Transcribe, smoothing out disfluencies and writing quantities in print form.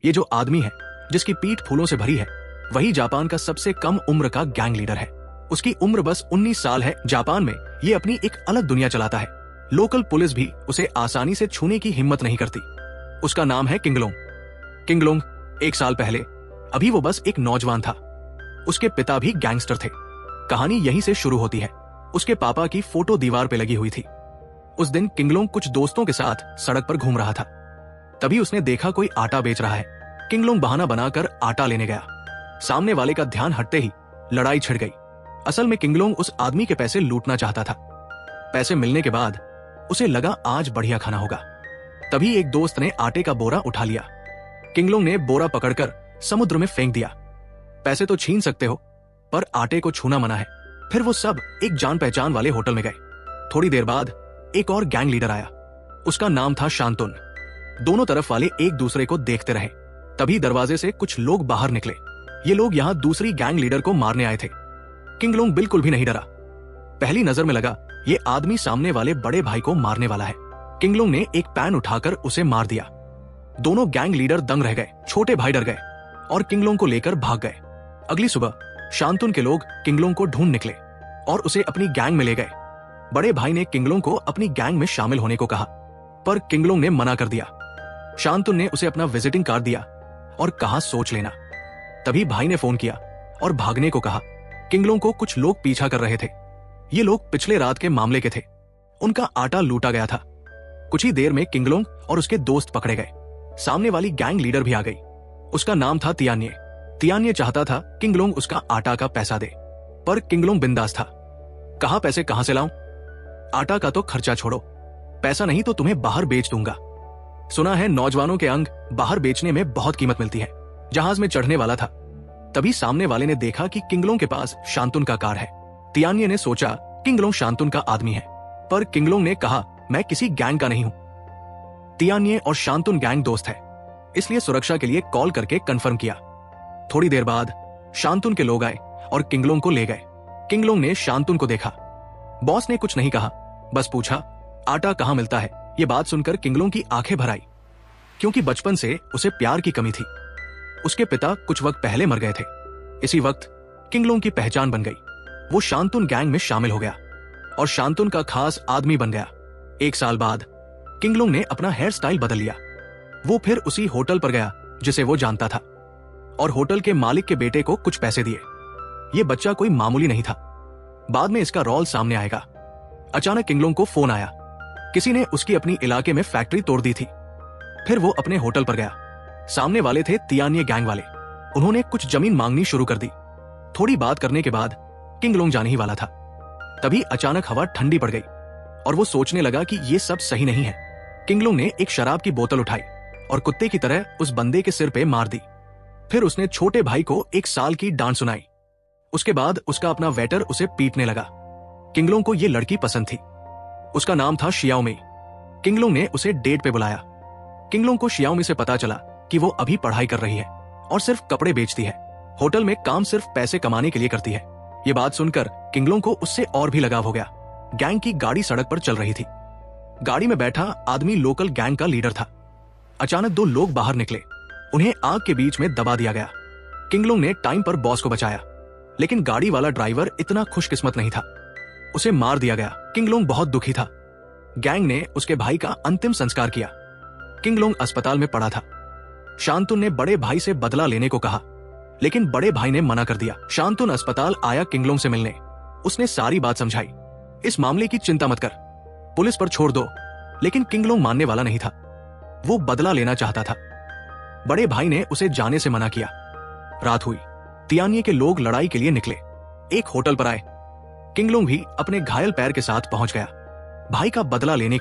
ये जो आदमी है जिसकी पीठ फूलों से भरी है, वही जापान का सबसे कम उम्र का गैंग लीडर है। उसकी उम्र बस 19 साल है। जापान में ये अपनी एक अलग दुनिया चलाता है। लोकल पुलिस भी उसे आसानी से छूने की हिम्मत नहीं करती। उसका नाम है किंगलोंग। किंगलोंग 1 साल पहले, अभी वो बस एक नौजवान था। उसके पिता भी गैंगस्टर थे। कहानी यहीं से शुरू होती है। उसके पापा की फोटो दीवार पे लगी हुई थी। उस दिन किंगलोंग कुछ दोस्तों के साथ सड़क पर घूम रहा था। तभी उसने देखा कोई आटा बेच रहा है। किंगलोंग बहाना बनाकर आटा लेने गया। सामने वाले का ध्यान हटते ही लड़ाई छिड़ गई। असल में किंगलोंग उस आदमी के पैसे लूटना चाहता था। पैसे मिलने के बाद उसे लगा आज बढ़िया खाना होगा। तभी एक दोस्त ने आटे का बोरा उठा लिया। किंगलोंग ने बोरा पकड़कर समुद्र में फेंक दिया। पैसे तो छीन सकते हो, पर आटे को छूना मना है। फिर वो सब एक जान पहचान वाले होटल में गए। थोड़ी देर बाद एक और गैंग लीडर आया। उसका नाम था शांतुन। दोनों तरफ वाले एक दूसरे को देखते रहे। तभी दरवाजे से कुछ लोग बाहर निकले। ये लोग यहाँ दूसरी गैंग लीडर को मारने आए थे। किंगलोंग बिल्कुल भी नहीं डरा। पहली नजर में लगा ये आदमी सामने वाले बड़े भाई को मारने वाला है। किंगलोंग ने एक पैन उठाकर उसे मार दिया। दोनों गैंग लीडर दंग रह गए। छोटे भाई डर गए और किंगलोंग को लेकर भाग गए। अगली सुबह शांतुन के लोग किंगलोंग को ढूंढ निकले और उसे अपनी गैंग में ले गए। बड़े भाई ने किंगलोंग को अपनी गैंग में शामिल होने को कहा, पर किंगलोंग ने मना कर दिया। शांतुन ने उसे अपना विजिटिंग कार्ड दिया और कहा सोच लेना। तभी भाई ने फोन किया और भागने को कहा। किंगलोंग को कुछ लोग पीछा कर रहे थे। ये लोग पिछले रात के मामले के थे। उनका आटा लूटा गया था। कुछ ही देर में किंगलोंग और उसके दोस्त पकड़े गए। सामने वाली गैंग लीडर भी आ गई। उसका नाम था तियान्ये। तियान्ये चाहता था किंगलोंग उसका आटा का पैसा दे, पर किंगलोंग बिंदास था। कहा पैसे कहां से लाऊं? आटा का तो खर्चा छोड़ो, पैसा नहीं तो तुम्हें बाहर बेच दूंगा। सुना है नौजवानों के अंग बाहर बेचने में बहुत कीमत मिलती है। जहाज में चढ़ने वाला था। तभी सामने वाले ने देखा कि किंगलोंग के पास शांतुन का कार है। तियान्ये ने सोचा किंगलोंग शांतुन का आदमी है, पर किंगलोंग ने कहा मैं किसी गैंग का नहीं हूं। तियान्ये और शांतुन गैंग दोस्त है, इसलिए सुरक्षा के लिए कॉल करके कंफर्म किया। थोड़ी देर बाद शांतुन के लोग आए और किंगलोंग को ले गए। किंगलोंग ने शांतुन को देखा। बॉस ने कुछ नहीं कहा, बस पूछा आटा कहां मिलता है। ये बात सुनकर किंगलोंग की आंखें भर आई, क्योंकि बचपन से उसे प्यार की कमी थी। उसके पिता कुछ वक्त पहले मर गए थे। इसी वक्त किंगलोंग की पहचान बन गई। वो शांतुन गैंग में शामिल हो गया और शांतुन का खास आदमी बन गया। 1 साल बाद किंगलोंग ने अपना हेयर स्टाइल बदल लिया। वो फिर उसी होटल पर गया जिसे वो जानता था और होटल के मालिक के बेटे को कुछ पैसे दिए। ये बच्चा कोई मामूली नहीं था। बाद में इसका रोल सामने आएगा। अचानक किंगलोंग को फोन आया। किसी ने उसकी अपनी इलाके में फैक्ट्री तोड़ दी थी। फिर वो अपने होटल पर गया। सामने वाले थे तियान्ये गैंग वाले। उन्होंने कुछ जमीन मांगनी शुरू कर दी। थोड़ी बात करने के बाद किंगलोंग जाने ही वाला था। तभी अचानक हवा ठंडी पड़ गई और वो सोचने लगा कि ये सब सही नहीं है। किंगलोंग ने एक शराब की बोतल उठाई और कुत्ते की तरह उस बंदे के सिर पे मार दी। फिर उसने छोटे भाई को 1 साल की डांट सुनाई। उसके बाद उसका अपना वेटर उसे पीटने लगा। किंगलोंग को ये लड़की पसंद थी। उसका नाम था शियाओमी। किंगलोंग ने उसे डेट पे बुलाया। किंगलोंग को शियाओमी से पता चला कि वो अभी पढ़ाई कर रही है और सिर्फ कपड़े बेचती है। होटल में काम सिर्फ पैसे कमाने के लिए करती है। ये बात सुनकर किंगलोंग को उससे और भी लगाव हो गया। गैंग की गाड़ी सड़क पर चल रही थी। गाड़ी में बैठा आदमी लोकल गैंग का लीडर था। अचानक 2 लोग बाहर निकले। उन्हें आग के बीच में दबा दिया गया। किंगलोंग ने टाइम पर बॉस को बचाया, लेकिन गाड़ी वाला ड्राइवर इतना खुशकिस्मत नहीं था। उसे मार दिया गया। किंगलोंग बहुत दुखी था। गैंग ने उसके भाई का अंतिम संस्कार किया। किंगलोंग अस्पताल में पड़ा था। शांतुन ने बड़े भाई से बदला लेने को कहा, लेकिन बड़े भाई ने मना कर दिया। शांतुन अस्पताल आया किंगलोंग से मिलने। उसने सारी बात समझाई। इस मामले की चिंता मत कर, पुलिस पर छोड़ दो। लेकिन किंगलोंग मानने वाला नहीं था। वो बदला लेना चाहता था। बड़े भाई ने उसे जाने से मना किया। रात हुई। तियान्ये के लोग लड़ाई के लिए निकले। एक होटल पर आए। किंगलोंग भी अपने घायल पैर के साथ पहुंच गया। भाई का बदला लेने के